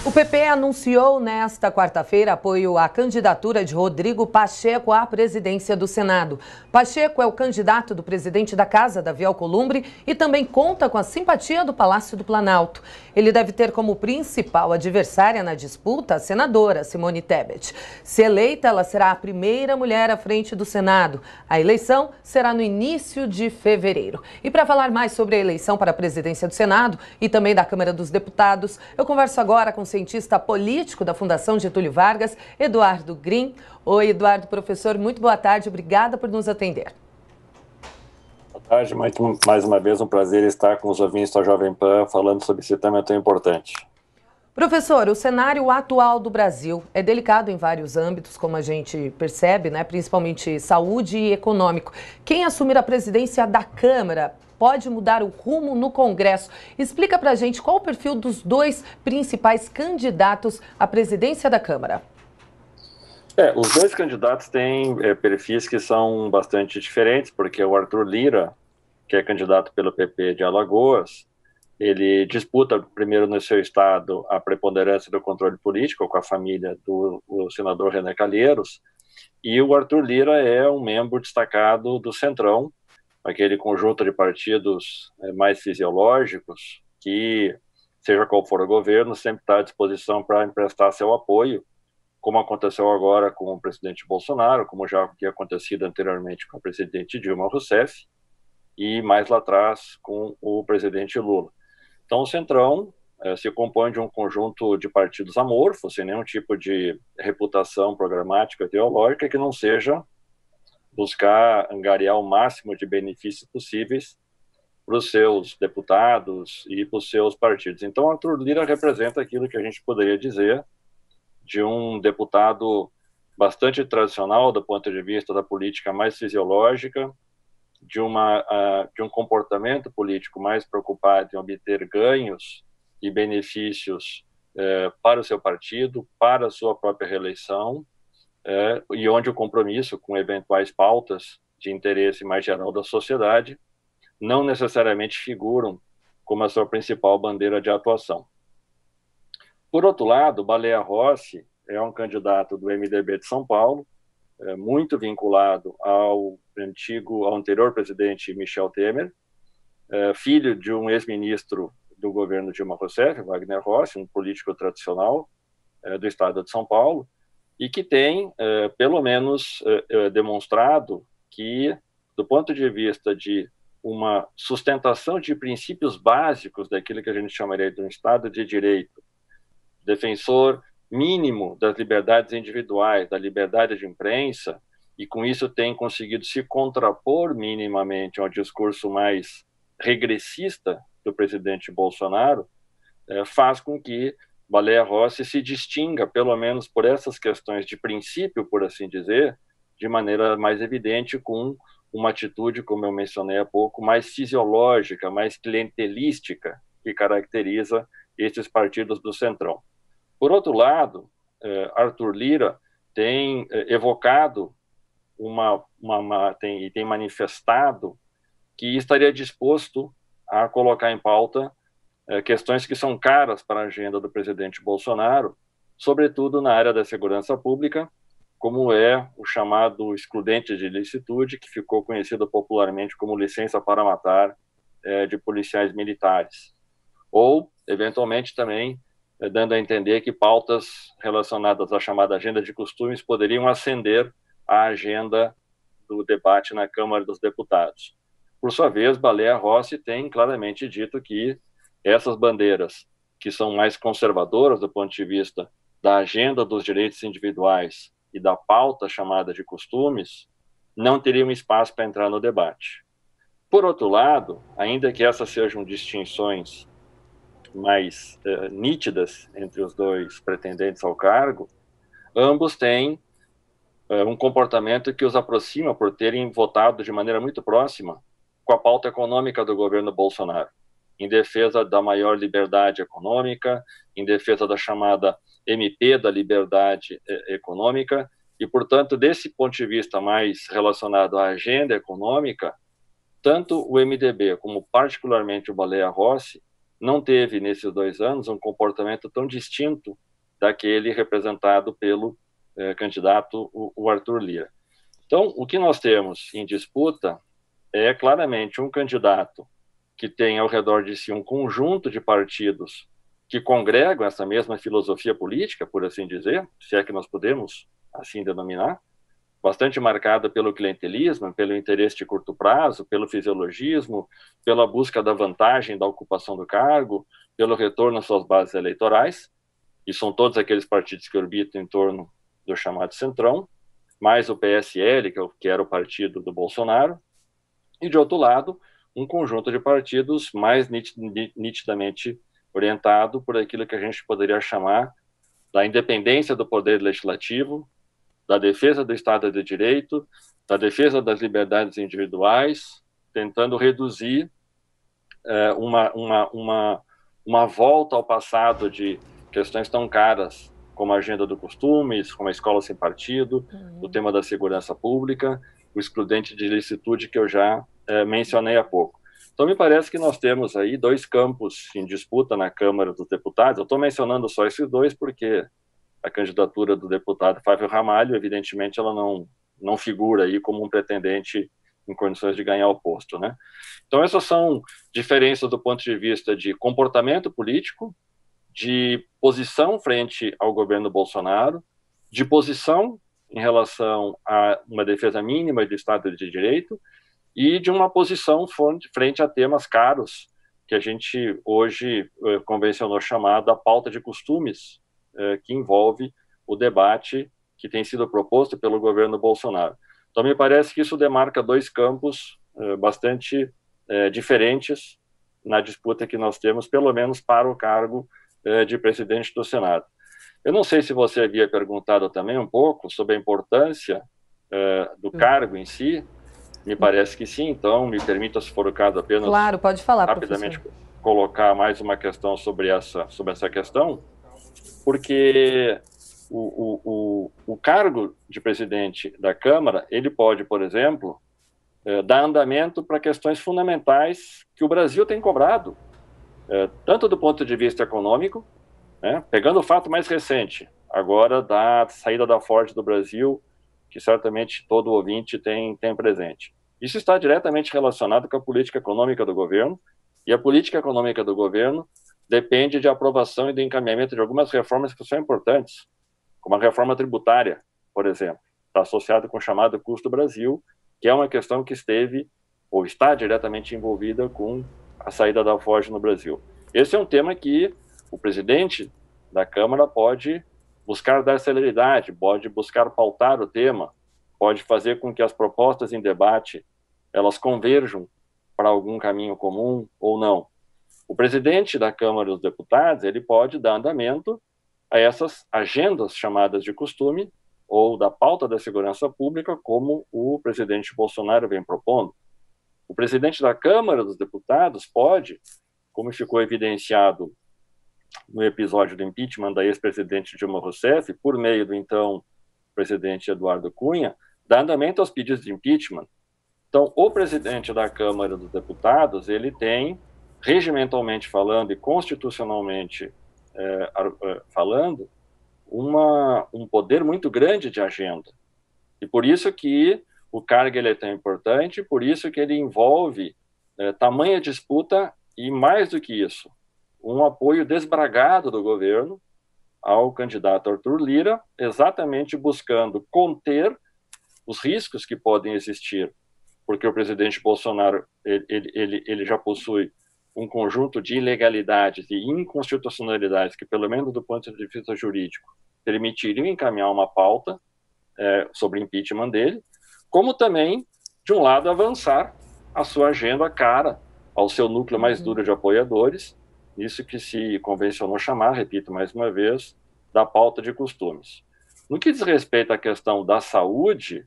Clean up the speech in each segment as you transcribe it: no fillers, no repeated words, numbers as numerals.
O PP anunciou nesta quarta-feira apoio à candidatura de Rodrigo Pacheco à presidência do Senado. Pacheco é o candidato do presidente da Casa, Davi Alcolumbre, e também conta com a simpatia do Palácio do Planalto. Ele deve ter como principal adversária na disputa a senadora Simone Tebet. Se eleita, ela será a primeira mulher à frente do Senado. A eleição será no início de fevereiro. E para falar mais sobre a eleição para a presidência do Senado e também da Câmara dos Deputados, eu converso agora com o cientista político da Fundação Getúlio Vargas, Eduardo Green. Oi, Eduardo, professor, muito boa tarde, obrigada por nos atender. Boa tarde, mais uma vez um prazer estar com os ouvintes da Jovem Pan falando sobre esse tema tão importante. Professor, o cenário atual do Brasil é delicado em vários âmbitos, como a gente percebe, né? Principalmente saúde e econômico. Quem assumir a presidência da Câmara pode mudar o rumo no Congresso. Explica pra gente qual o perfil dos dois principais candidatos à presidência da Câmara. Os dois candidatos têm perfis que são bastante diferentes, porque o Arthur Lira, que é candidato pelo PP de Alagoas, ele disputa primeiro no seu estado a preponderância do controle político com a família do senador Renan Calheiros, e o Arthur Lira é um membro destacado do Centrão, aquele conjunto de partidos mais fisiológicos que, seja qual for o governo, sempre está à disposição para emprestar seu apoio, como aconteceu agora com o presidente Bolsonaro, como já tinha acontecido anteriormente com a presidente Dilma Rousseff, e mais lá atrás com o presidente Lula. Então, o Centrão se compõe de um conjunto de partidos amorfos, sem nenhum tipo de reputação programática ideológica, que não seja buscar angariar o máximo de benefícios possíveis para os seus deputados e para os seus partidos. Então, Arthur Lira representa aquilo que a gente poderia dizer de um deputado bastante tradicional do ponto de vista da política mais fisiológica, de um comportamento político mais preocupado em obter ganhos e benefícios para o seu partido, para a sua própria reeleição, e onde o compromisso com eventuais pautas de interesse mais geral da sociedade não necessariamente figuram como a sua principal bandeira de atuação. Por outro lado, Baleia Rossi é um candidato do MDB de São Paulo, muito vinculado ao anterior presidente Michel Temer, filho de um ex-ministro do governo Dilma Rousseff, Wagner Rossi, um político tradicional do estado de São Paulo, e que tem, pelo menos, demonstrado que, do ponto de vista de uma sustentação de princípios básicos daquilo que a gente chamaria de um Estado de Direito, defensor mínimo das liberdades individuais, da liberdade de imprensa, e com isso tem conseguido se contrapor minimamente ao discurso mais regressista do presidente Bolsonaro, faz com que Baleia Rossi se distinga, pelo menos por essas questões de princípio, por assim dizer, de maneira mais evidente, com uma atitude, como eu mencionei há pouco, mais fisiológica, mais clientelística, que caracteriza esses partidos do Centrão. Por outro lado, Arthur Lira tem evocado e tem manifestado que estaria disposto a colocar em pauta questões que são caras para a agenda do presidente Bolsonaro, sobretudo na área da segurança pública, como é o chamado excludente de licitude, que ficou conhecido popularmente como licença para matar de policiais militares. Ou, eventualmente, também dando a entender que pautas relacionadas à chamada agenda de costumes poderiam ascender à agenda do debate na Câmara dos Deputados. Por sua vez, Baleia Rossi tem claramente dito que essas bandeiras, que são mais conservadoras do ponto de vista da agenda dos direitos individuais e da pauta chamada de costumes, não teriam espaço para entrar no debate. Por outro lado, ainda que essas sejam distinções mais nítidas entre os dois pretendentes ao cargo, ambos têm um comportamento que os aproxima por terem votado de maneira muito próxima com a pauta econômica do governo Bolsonaro, em defesa da maior liberdade econômica, em defesa da chamada MP da liberdade econômica, e, portanto, desse ponto de vista mais relacionado à agenda econômica, tanto o MDB como particularmente o Baleia Rossi não teve, nesses 2 anos, um comportamento tão distinto daquele representado pelo candidato, o Arthur Lira. Então, o que nós temos em disputa é claramente um candidato que tem ao redor de si um conjunto de partidos que congregam essa mesma filosofia política, por assim dizer, se é que nós podemos assim denominar, bastante marcada pelo clientelismo, pelo interesse de curto prazo, pelo fisiologismo, pela busca da vantagem da ocupação do cargo, pelo retorno às suas bases eleitorais, e são todos aqueles partidos que orbitam em torno do chamado Centrão, mais o PSL, que era o partido do Bolsonaro, e, de outro lado, um conjunto de partidos mais nitidamente orientado por aquilo que a gente poderia chamar da independência do poder legislativo, da defesa do Estado de Direito, da defesa das liberdades individuais, tentando reduzir uma volta ao passado de questões tão caras como a agenda do costumes, como a escola sem partido, o tema da segurança pública, o excludente de ilicitude que eu já mencionei há pouco. Então, me parece que nós temos aí 2 campos em disputa na Câmara dos Deputados. Eu estou mencionando só esses 2 porque a candidatura do deputado Fávio Ramalho, evidentemente, ela não figura aí como um pretendente em condições de ganhar o posto, né? Então, essas são diferenças do ponto de vista de comportamento político, de posição frente ao governo Bolsonaro, de posição em relação a uma defesa mínima do Estado de Direito e de uma posição frente a temas caros que a gente hoje convencionou chamar da pauta de costumes, que envolve o debate que tem sido proposto pelo governo Bolsonaro. Então, me parece que isso demarca 2 campos bastante diferentes na disputa que nós temos, pelo menos para o cargo de presidente do Senado. Eu não sei se você havia perguntado também um pouco sobre a importância do cargo em si. Me parece que sim, então me permita, se for o caso, apenas claro, pode falar, rapidamente professor. Colocar mais uma questão sobre essa questão, porque o cargo de presidente da Câmara, ele pode, por exemplo, dar andamento para questões fundamentais que o Brasil tem cobrado, tanto do ponto de vista econômico, né, pegando o fato mais recente, agora da saída da Ford do Brasil, que certamente todo ouvinte tem presente. Isso está diretamente relacionado com a política econômica do governo, e a política econômica do governo depende de aprovação e de encaminhamento de algumas reformas que são importantes, como a reforma tributária, por exemplo, está associado com o chamado Custo Brasil, que é uma questão que esteve ou está diretamente envolvida com a saída da Ford no Brasil. Esse é um tema que o presidente da Câmara pode buscar dar celeridade, pode buscar pautar o tema, pode fazer com que as propostas em debate elas converjam para algum caminho comum ou não. O presidente da Câmara dos Deputados, ele pode dar andamento a essas agendas chamadas de costume ou da pauta da segurança pública, como o presidente Bolsonaro vem propondo. O presidente da Câmara dos Deputados pode, como ficou evidenciado no episódio do impeachment da ex-presidente Dilma Rousseff, por meio do então presidente Eduardo Cunha, dar andamento aos pedidos de impeachment. Então, o presidente da Câmara dos Deputados, ele tem, regimentalmente falando e constitucionalmente falando, um poder muito grande de agenda. E por isso que o cargo ele é tão importante, por isso que ele envolve tamanha disputa e, mais do que isso, um apoio desbragado do governo ao candidato Arthur Lira, exatamente buscando conter os riscos que podem existir, porque o presidente Bolsonaro ele já possui um conjunto de ilegalidades e inconstitucionalidades que, pelo menos do ponto de vista jurídico, permitiriam encaminhar uma pauta sobre impeachment dele, como também, de um lado, avançar a sua agenda cara ao seu núcleo mais duro de apoiadores, isso que se convencionou chamar, repito mais uma vez, da pauta de costumes. No que diz respeito à questão da saúde,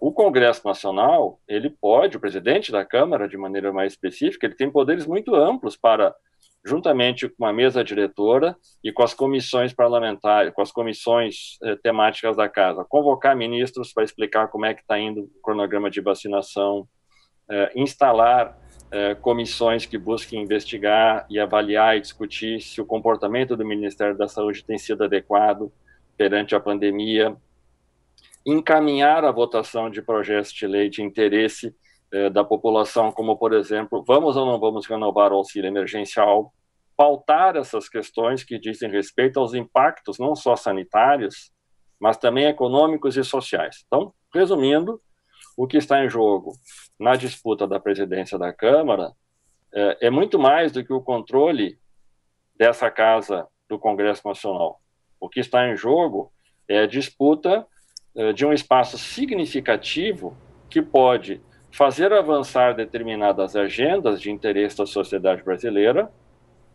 o Congresso Nacional, ele pode, o presidente da Câmara, de maneira mais específica, ele tem poderes muito amplos para, juntamente com a mesa diretora e com as comissões parlamentares, com as comissões temáticas da Casa, convocar ministros para explicar como é que está indo o cronograma de vacinação, instalar comissões que busquem investigar e avaliar e discutir se o comportamento do Ministério da Saúde tem sido adequado perante a pandemia, encaminhar a votação de projetos de lei de interesse da população, como, por exemplo, vamos ou não vamos renovar o auxílio emergencial, pautar essas questões que dizem respeito aos impactos não só sanitários, mas também econômicos e sociais. Então, resumindo, o que está em jogo na disputa da presidência da Câmara é muito mais do que o controle dessa casa do Congresso Nacional. O que está em jogo é a disputa de um espaço significativo que pode fazer avançar determinadas agendas de interesse da sociedade brasileira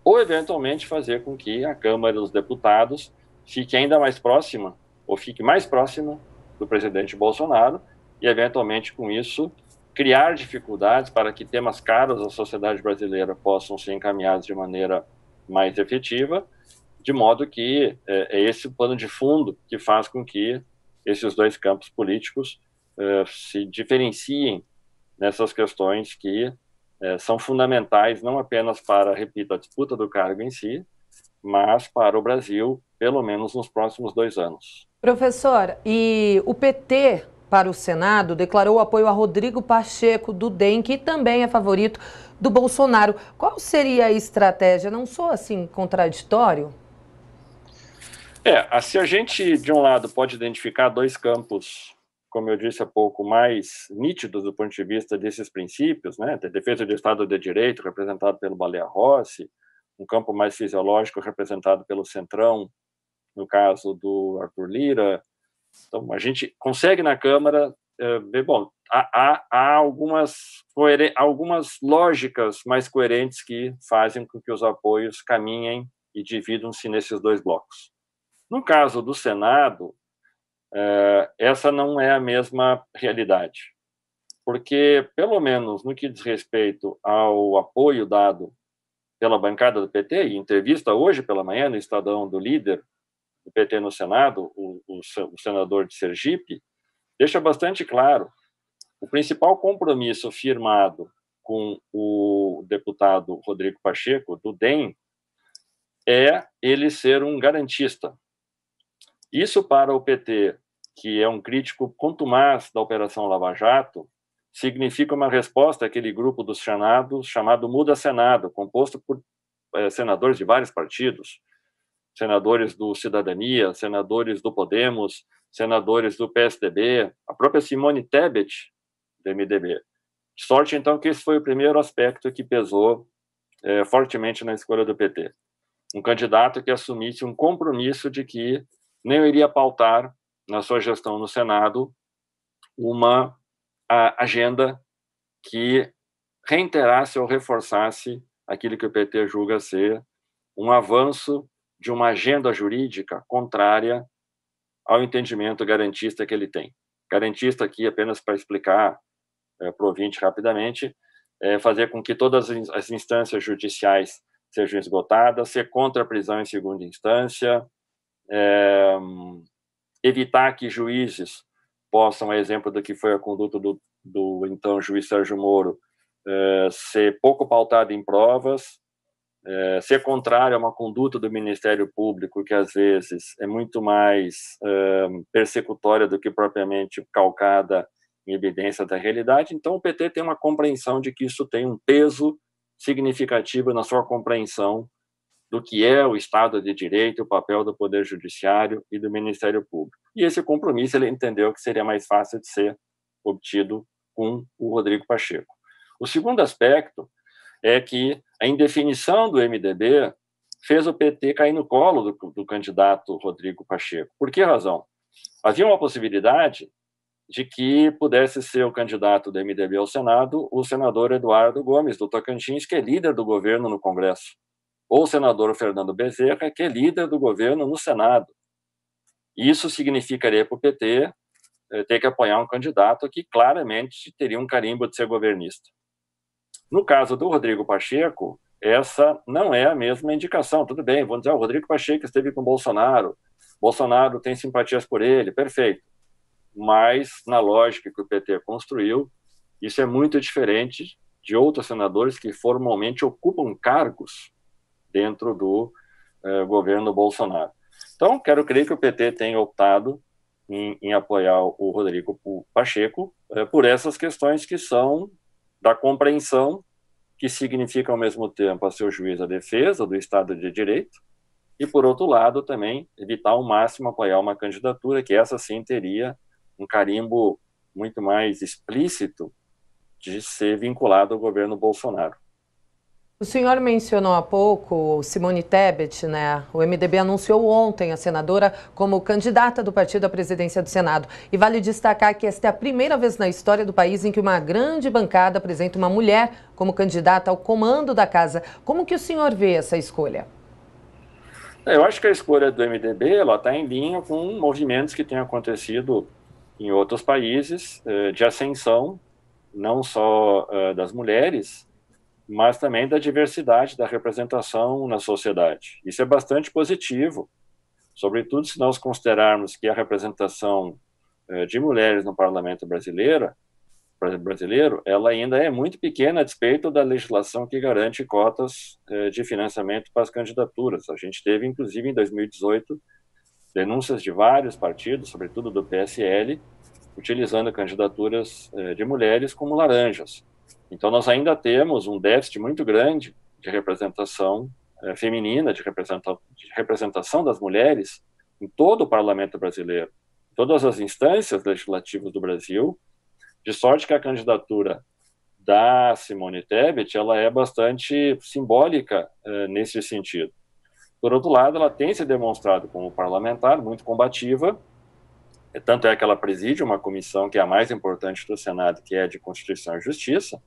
ou, eventualmente, fazer com que a Câmara dos Deputados fique ainda mais próxima, ou fique mais próxima do presidente Bolsonaro e, eventualmente, com isso, criar dificuldades para que temas caros à sociedade brasileira possam ser encaminhados de maneira mais efetiva, de modo que é esse o pano de fundo que faz com que esses dois campos políticos se diferenciem nessas questões que são fundamentais não apenas para, repito, a disputa do cargo em si, mas para o Brasil, pelo menos nos próximos 2 anos. Professor, e o PT para o Senado declarou apoio a Rodrigo Pacheco, do DEM, que também é favorito do Bolsonaro. Qual seria a estratégia? Não sou assim contraditório? Se a gente, de um lado, pode identificar 2 campos, como eu disse há pouco, mais nítidos do ponto de vista desses princípios, né? A defesa do Estado de Direito, representado pelo Baleia Rossi, um campo mais fisiológico, representado pelo Centrão, no caso do Arthur Lira. Então, a gente consegue na Câmara ver, bom, há algumas lógicas mais coerentes que fazem com que os apoios caminhem e dividam-se nesses 2 blocos. No caso do Senado, essa não é a mesma realidade, porque, pelo menos no que diz respeito ao apoio dado pela bancada do PT, em entrevista hoje pela manhã no Estadão do líder do PT no Senado, o senador de Sergipe, deixa bastante claro o principal compromisso firmado com o deputado Rodrigo Pacheco, do DEM, é ele ser um garantista. Isso, para o PT, que é um crítico contumaz da Operação Lava Jato, significa uma resposta àquele grupo dos Senados chamado Muda Senado, composto por senadores de vários partidos, senadores do Cidadania, senadores do Podemos, senadores do PSDB, a própria Simone Tebet, do MDB. De sorte, então, que esse foi o primeiro aspecto que pesou fortemente na escolha do PT. Um candidato que assumisse um compromisso de que nem iria pautar, na sua gestão no Senado, uma agenda que reiterasse ou reforçasse aquilo que o PT julga ser um avanço de uma agenda jurídica contrária ao entendimento garantista que ele tem. Garantista aqui, apenas para explicar para o ouvinte rapidamente, fazer com que todas as instâncias judiciais sejam esgotadas, ser contra a prisão em segunda instância, evitar que juízes possam, a exemplo do que foi a conduta do então juiz Sérgio Moro, ser pouco pautada em provas, ser contrário a uma conduta do Ministério Público que, às vezes, é muito mais persecutória do que propriamente calcada em evidência da realidade. Então, o PT tem uma compreensão de que isso tem um peso significativo na sua compreensão do que é o Estado de Direito, o papel do Poder Judiciário e do Ministério Público. E esse compromisso ele entendeu que seria mais fácil de ser obtido com o Rodrigo Pacheco. O segundo aspecto é que a indefinição do MDB fez o PT cair no colo do candidato Rodrigo Pacheco. Por que razão? Havia uma possibilidade de que pudesse ser o candidato do MDB ao Senado o senador Eduardo Gomes, do Tocantins, que é líder do governo no Congresso, ou o senador Fernando Bezerra, que é líder do governo no Senado. Isso significaria para o PT ter que apoiar um candidato que claramente teria um carimbo de ser governista. No caso do Rodrigo Pacheco, essa não é a mesma indicação. Tudo bem, vamos dizer, o Rodrigo Pacheco esteve com Bolsonaro tem simpatias por ele, perfeito. Mas, na lógica que o PT construiu, isso é muito diferente de outros senadores que formalmente ocupam cargos dentro do governo Bolsonaro. Então, quero crer que o PT tenha optado em apoiar o Rodrigo Pacheco por essas questões que são da compreensão, que significa ao mesmo tempo a seu juízo a defesa do Estado de Direito, e por outro lado também evitar ao máximo apoiar uma candidatura que essa sim teria um carimbo muito mais explícito de ser vinculado ao governo Bolsonaro. O senhor mencionou há pouco Simone Tebet, né? O MDB anunciou ontem a senadora como candidata do partido à presidência do Senado. E vale destacar que esta é a primeira vez na história do país em que uma grande bancada apresenta uma mulher como candidata ao comando da casa. Como que o senhor vê essa escolha? Eu acho que a escolha do MDB está em linha com movimentos que têm acontecido em outros países de ascensão, não só das mulheres, mas também da diversidade da representação na sociedade. Isso é bastante positivo, sobretudo se nós considerarmos que a representação de mulheres no parlamento brasileiro, ela ainda é muito pequena a despeito da legislação que garante cotas de financiamento para as candidaturas. A gente teve, inclusive, em 2018, denúncias de vários partidos, sobretudo do PSL, utilizando candidaturas de mulheres como laranjas. Então, nós ainda temos um déficit muito grande de representação feminina, de representação das mulheres em todo o parlamento brasileiro, em todas as instâncias legislativas do Brasil, de sorte que a candidatura da Simone Tebet ela é bastante simbólica nesse sentido. Por outro lado, ela tem se demonstrado como parlamentar muito combativa, tanto é que ela preside uma comissão que é a mais importante do Senado, que é a de Constituição e Justiça,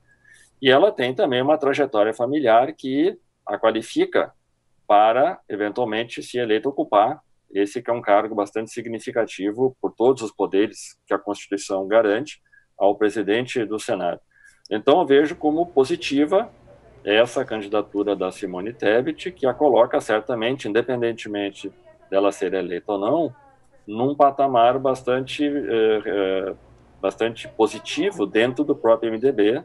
e ela tem também uma trajetória familiar que a qualifica para, eventualmente, se eleita ocupar esse que é um cargo bastante significativo por todos os poderes que a Constituição garante ao presidente do Senado. Então, eu vejo como positiva essa candidatura da Simone Tebet, que a coloca certamente, independentemente dela ser eleita ou não, num patamar bastante positivo dentro do próprio MDB,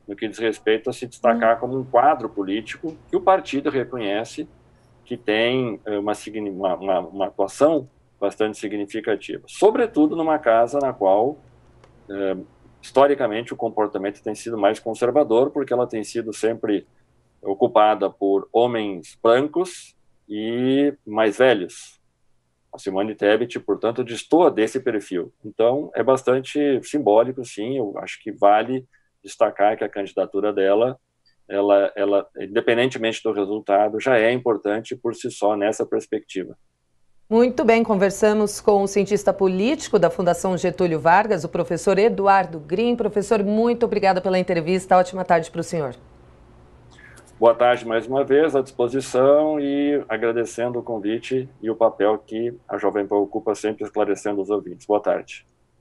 no que diz respeito a se destacar como um quadro político que o partido reconhece que tem uma atuação bastante significativa. Sobretudo numa casa na qual, historicamente, o comportamento tem sido mais conservador, porque ela tem sido sempre ocupada por homens brancos e mais velhos. A Simone Tebet, portanto, destoa desse perfil. Então, é bastante simbólico, sim, eu acho que vale destacar que a candidatura dela, ela, independentemente do resultado, já é importante por si só nessa perspectiva. Muito bem, conversamos com o cientista político da Fundação Getúlio Vargas, o professor Eduardo Grim. Professor, muito obrigada pela entrevista. Ótima tarde para o senhor. Boa tarde mais uma vez, à disposição e agradecendo o convite e o papel que a Jovem Pan ocupa sempre esclarecendo os ouvintes. Boa tarde.